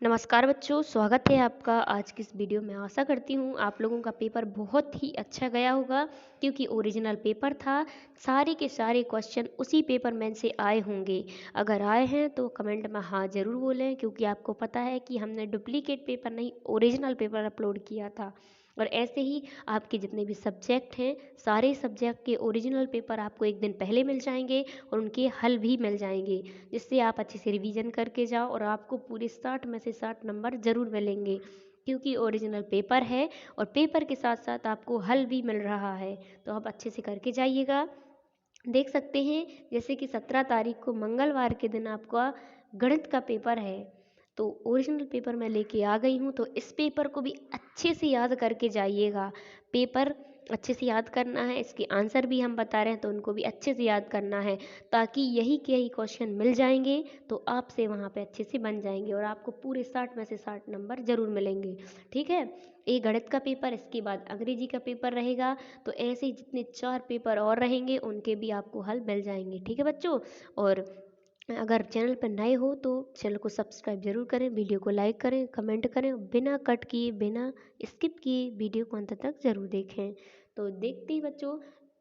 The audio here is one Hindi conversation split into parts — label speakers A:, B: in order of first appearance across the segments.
A: नमस्कार बच्चों, स्वागत है आपका आज की इस वीडियो में। आशा करती हूँ आप लोगों का पेपर बहुत ही अच्छा गया होगा, क्योंकि ओरिजिनल पेपर था। सारे के सारे क्वेश्चन उसी पेपर में से आए होंगे। अगर आए हैं तो कमेंट में हाँ ज़रूर बोलें, क्योंकि आपको पता है कि हमने डुप्लीकेट पेपर नहीं, ओरिजिनल पेपर अपलोड किया था। और ऐसे ही आपके जितने भी सब्जेक्ट हैं, सारे सब्जेक्ट के ओरिजिनल पेपर आपको एक दिन पहले मिल जाएंगे और उनके हल भी मिल जाएंगे, जिससे आप अच्छे से रिवीजन करके जाओ और आपको पूरे 60 में से 60 नंबर ज़रूर मिलेंगे, क्योंकि ओरिजिनल पेपर है और पेपर के साथ साथ आपको हल भी मिल रहा है। तो आप अच्छे से करके जाइएगा। देख सकते हैं जैसे कि 17 तारीख को मंगलवार के दिन आपका गणित का पेपर है। तो ओरिजिनल पेपर मैं लेके आ गई हूँ, तो इस पेपर को भी अच्छे से याद करके जाइएगा। पेपर अच्छे से याद करना है, इसके आंसर भी हम बता रहे हैं तो उनको भी अच्छे से याद करना है, ताकि यही के यही क्वेश्चन मिल जाएंगे तो आपसे वहाँ पे अच्छे से बन जाएंगे और आपको पूरे 60 में से 60 नंबर ज़रूर मिलेंगे। ठीक है, ये गणित का पेपर, इसके बाद अंग्रेजी का पेपर रहेगा। तो ऐसे ही जितने 4 पेपर और रहेंगे उनके भी आपको हल मिल जाएंगे। ठीक है बच्चों, और अगर चैनल पर नए हो तो चैनल को सब्सक्राइब जरूर करें, वीडियो को लाइक करें, कमेंट करें, बिना कट किए बिना स्किप किए वीडियो को अंत तक ज़रूर देखें। तो देखते ही बच्चों,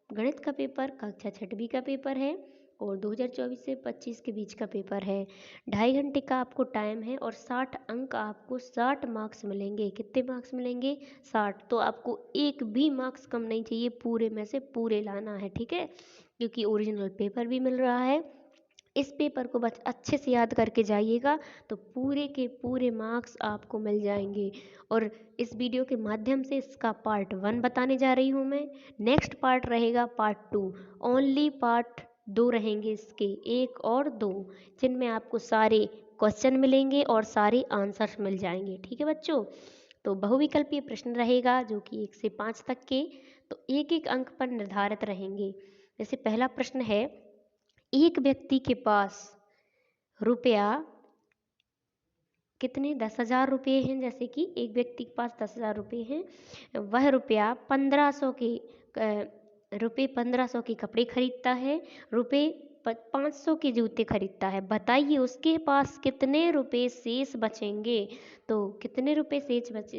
A: गणित का पेपर कक्षा 6वीं का पेपर है और 2024 से 25 के बीच का पेपर है। 2.5 घंटे का आपको टाइम है और 60 अंक, आपको 60 मार्क्स मिलेंगे। कितने मार्क्स मिलेंगे? 60। तो आपको एक भी मार्क्स कम नहीं चाहिए, पूरे में से पूरे लाना है। ठीक है, क्योंकि ओरिजिनल पेपर भी मिल रहा है। इस पेपर को बस अच्छे से याद करके जाइएगा तो पूरे के पूरे मार्क्स आपको मिल जाएंगे। और इस वीडियो के माध्यम से इसका पार्ट 1 बताने जा रही हूँ मैं। नेक्स्ट पार्ट रहेगा पार्ट 2। ओनली पार्ट 2 रहेंगे इसके, 1 और 2, जिनमें आपको सारे क्वेश्चन मिलेंगे और सारे आंसर्स मिल जाएंगे। ठीक है बच्चों, तो बहुविकल्पीय प्रश्न रहेगा जो कि 1 से 5 तक के, तो एक एक अंक पर निर्धारित रहेंगे। जैसे पहला प्रश्न है, एक व्यक्ति के पास रुपया कितने 10,000 रुपये हैं। जैसे कि एक व्यक्ति के पास 10,000 रुपये हैं, वह रुपया 1500 के कपड़े खरीदता है, रुपये 500 के जूते खरीदता है। बताइए उसके पास कितने रुपए शेष बचेंगे। तो कितने रुपए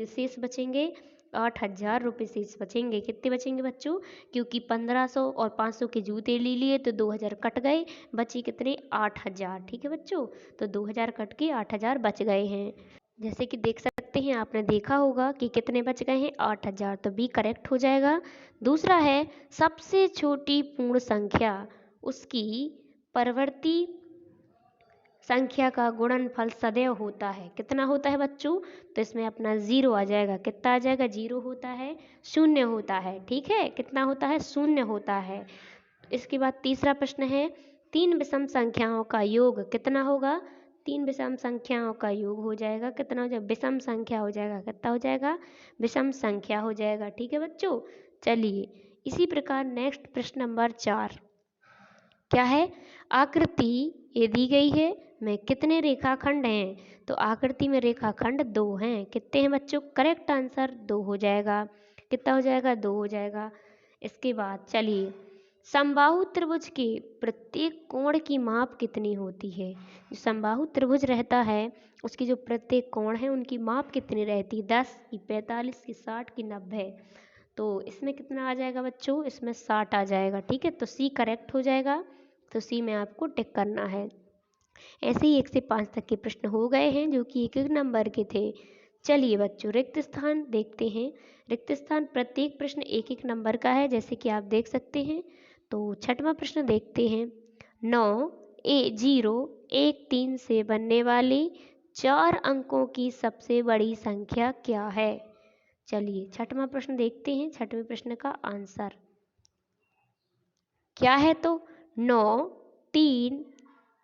A: शेष बचेंगे? 8,000 रुपये शेष बचेंगे। कितने बचेंगे बच्चों? क्योंकि 1500 और 500 के जूते ले लिए तो 2,000 कट गए, बचे कितने? 8,000। ठीक है बच्चों, तो 2,000 कट के 8,000 बच गए हैं। जैसे कि देख सकते हैं, आपने देखा होगा कि कितने बच गए हैं? 8,000। तो बी करेक्ट हो जाएगा। दूसरा है, सबसे छोटी पूर्ण संख्या उसकी परवर्ती संख्या का गुणनफल सदैव होता है। कितना होता है बच्चों? तो इसमें अपना 0 आ जाएगा। कितना आ जाएगा? 0 होता है, 0 होता है। ठीक है, कितना होता है? 0 होता है। इसके बाद तीसरा प्रश्न है, 3 विषम संख्याओं का योग कितना होगा? 3 विषम संख्याओं का योग हो जाएगा, कितना हो जाएगा? विषम संख्या हो जाएगा। कितना हो जाएगा? विषम संख्या हो जाएगा। ठीक है बच्चों, चलिए इसी प्रकार नेक्स्ट प्रश्न नंबर 4 क्या है? आकृति ये दी गई है में कितने रेखाखंड हैं? तो आकृति में रेखाखंड 2 हैं। कितने हैं बच्चों? करेक्ट आंसर 2 हो जाएगा। कितना हो जाएगा? 2 हो जाएगा। इसके बाद चलिए, समबाहु त्रिभुज के प्रत्येक कोण की माप कितनी होती है? जो समबाहु त्रिभुज रहता है उसकी जो प्रत्येक कोण है उनकी माप कितनी रहती है? 10 की 45 की 60 की 90। तो इसमें कितना आ जाएगा बच्चों? इसमें 60 आ जाएगा। ठीक है, तो सी करेक्ट हो जाएगा। तो सी में आपको टिक करना है। ऐसे ही 1 से 5 तक के प्रश्न हो गए हैं जो कि 1-1 नंबर के थे। चलिए बच्चों, रिक्त स्थान देखते हैं। रिक्त स्थान प्रत्येक प्रश्न 1-1 नंबर का है, जैसे कि आप देख सकते हैं। तो 6वां प्रश्न देखते हैं, 9 0 1 3 से बनने वाली 4 अंकों की सबसे बड़ी संख्या क्या है? चलिए 6वां प्रश्न देखते हैं, 6वें प्रश्न का आंसर क्या है? तो 9 3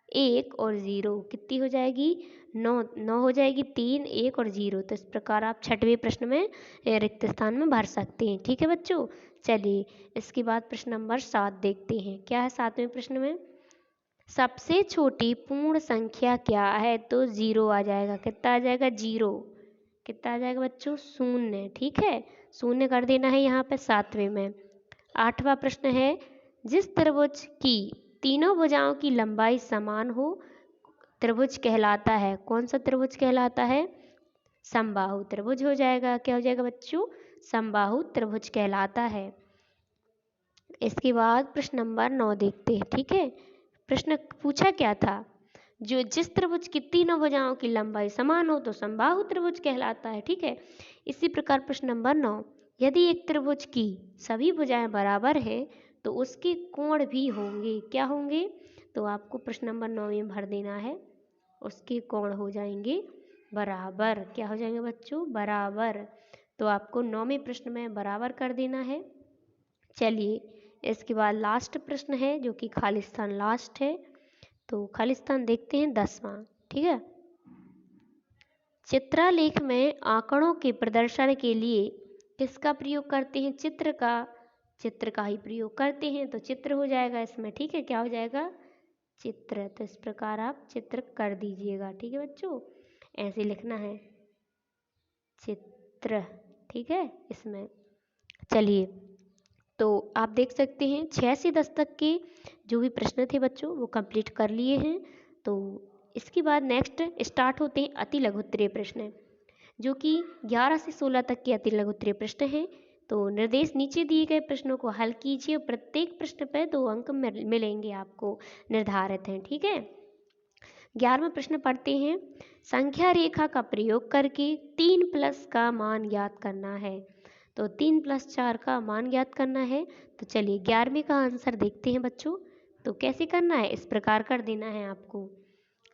A: 1 और 0। कितनी हो जाएगी? 9 हो जाएगी, 3 1 और 0। तो इस प्रकार आप 6वें प्रश्न में रिक्त स्थान में भर सकते हैं। ठीक है बच्चों, चलिए इसके बाद प्रश्न नंबर 7 देखते हैं। क्या है 7वें प्रश्न में? सबसे छोटी पूर्ण संख्या क्या है? तो 0 आ जाएगा। कितना आ जाएगा? 0। कितना आ जाएगा बच्चों? 0। ठीक है, 0 कर देना है यहाँ पे 7वें में। 8वां प्रश्न है, जिस त्रिभुज की तीनों भुजाओं की लंबाई समान हो त्रिभुज कहलाता है? कौन सा त्रिभुज कहलाता है? समबाहु त्रिभुज हो जाएगा। क्या हो जाएगा बच्चों? समबाहु त्रिभुज कहलाता है। इसके बाद प्रश्न नंबर 9 देखते हैं। ठीक है, प्रश्न पूछा क्या था? जो जिस त्रिभुज की तीनों भुजाओं की लंबाई समान हो तो समबाहु त्रिभुज कहलाता है। ठीक है, इसी प्रकार प्रश्न नंबर 9, यदि एक त्रिभुज की सभी भुजाएं बराबर हैं तो उसके कोण भी होंगे। क्या होंगे? तो आपको प्रश्न नंबर 9 में भर देना है, उसके कोण हो जाएंगे बराबर। क्या हो जाएंगे बच्चों? बराबर। तो आपको 9वें प्रश्न में बराबर कर देना है। चलिए, इसके बाद लास्ट प्रश्न है जो कि खाली स्थान लास्ट है। तो खाली स्थान देखते हैं 10वां। ठीक है, चित्रालेख में आंकड़ों के प्रदर्शन के लिए किसका प्रयोग करते हैं? चित्र का ही प्रयोग करते हैं। तो चित्र हो जाएगा इसमें। ठीक है, क्या हो जाएगा? चित्र। तो इस प्रकार आप चित्र कर दीजिएगा। ठीक है बच्चों, ऐसे लिखना है चित्र। ठीक है, इसमें चलिए, तो आप देख सकते हैं 6 से 10 तक के जो भी प्रश्न थे बच्चों वो कंप्लीट कर लिए हैं। तो इसके बाद नेक्स्ट स्टार्ट होते हैं अति लघु उत्तरीय प्रश्न, जो कि 11 से 16 तक के अति लघु उत्तरीय प्रश्न हैं। तो निर्देश नीचे दिए गए प्रश्नों को हल कीजिए और प्रत्येक प्रश्न पर 2 अंक मिलेंगे आपको, निर्धारित हैं। ठीक है, 11वां प्रश्न पढ़ते हैं। संख्या रेखा का प्रयोग करके 3+ का मान ज्ञात करना है। तो 3+4 का मान ज्ञात करना है। तो चलिए 11वें का आंसर देखते हैं बच्चों। तो कैसे करना है? इस प्रकार कर देना है आपको,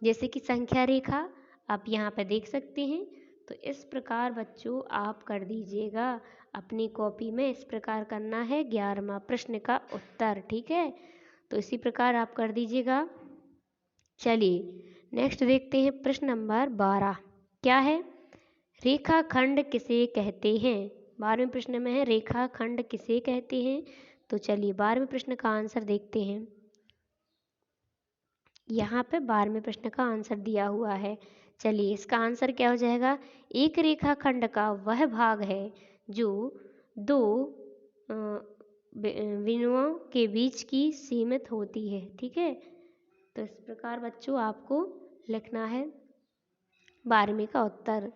A: जैसे कि संख्या रेखा आप यहाँ पे देख सकते हैं। तो इस प्रकार बच्चों आप कर दीजिएगा अपनी कॉपी में। इस प्रकार करना है 11वां प्रश्न का उत्तर। ठीक है, तो इसी प्रकार आप कर दीजिएगा। चलिए नेक्स्ट देखते हैं प्रश्न नंबर 12। क्या है? रेखाखंड किसे कहते हैं? 12वें प्रश्न में है रेखाखंड किसे कहते हैं। तो चलिए 12वें प्रश्न का आंसर देखते हैं। यहाँ पे 12वें प्रश्न का आंसर दिया हुआ है। चलिए इसका आंसर क्या हो जाएगा? एक रेखाखंड का वह भाग है जो 2 बिंदुओं के बीच की सीमित होती है। ठीक है, तो इस प्रकार बच्चों आपको लिखना है 12वें का उत्तर।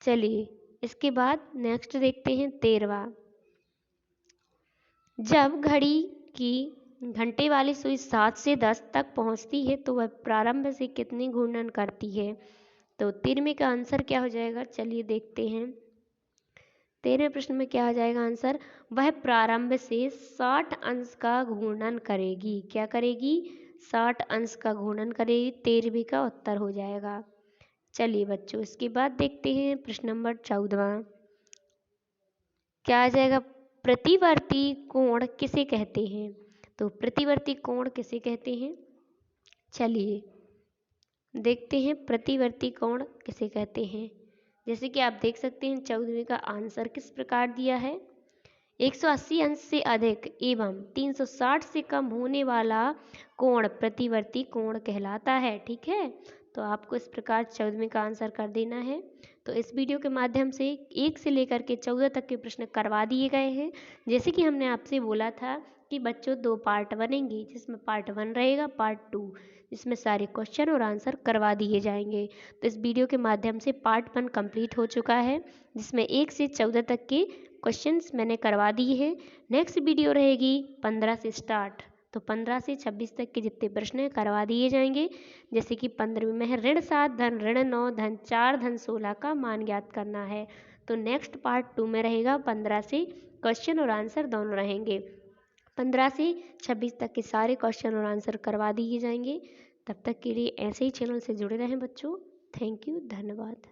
A: चलिए इसके बाद नेक्स्ट देखते हैं 13वां। जब घड़ी की घंटे वाली सुई 7 से 10 तक पहुंचती है तो वह प्रारंभ से कितनी घूर्णन करती है? तो 13वें का आंसर क्या हो जाएगा? चलिए देखते हैं 13वें प्रश्न में क्या हो जाएगा आंसर? वह प्रारंभ से 60 अंश का घूर्णन करेगी। क्या करेगी? 60 अंश का घूर्णन करेगी। 13वें का उत्तर हो जाएगा। चलिए बच्चों इसके बाद देखते हैं प्रश्न नंबर 14वां। क्या आ जाएगा? प्रतिवर्ती कोण किसे कहते हैं? तो प्रतिवर्ती कोण किसे कहते हैं? चलिए देखते हैं प्रतिवर्ती कोण किसे कहते हैं। जैसे कि आप देख सकते हैं 14वें का आंसर किस प्रकार दिया है। 180 अंश से अधिक एवं 360 से कम होने वाला कोण प्रतिवर्ती कोण कहलाता है। ठीक है, तो आपको इस प्रकार 14वें का आंसर कर देना है। तो इस वीडियो के माध्यम से 1 से लेकर के 14 तक के प्रश्न करवा दिए गए हैं। जैसे कि हमने आपसे बोला था कि बच्चों 2 पार्ट बनेंगे, जिसमें पार्ट 1 रहेगा, पार्ट 2 जिसमें सारे क्वेश्चन और आंसर करवा दिए जाएंगे। तो इस वीडियो के माध्यम से पार्ट 1 कंप्लीट हो चुका है, जिसमें 1 से 14 तक के क्वेश्चंस मैंने करवा दिए हैं। नेक्स्ट वीडियो रहेगी 15 से स्टार्ट, तो 15 से 26 तक के जितने प्रश्न हैं करवा दिए जाएंगे। जैसे कि 15वें में है ऋण 7 धन ऋण 9 धन 4 धन 16 का मान ज्ञात करना है। तो नेक्स्ट पार्ट 2 में रहेगा 15 से क्वेश्चन और आंसर दोनों रहेंगे। 15 से 26 तक के सारे क्वेश्चन और आंसर करवा दिए जाएंगे। तब तक के लिए ऐसे ही चैनल से जुड़े रहें बच्चों। थैंक यू, धन्यवाद।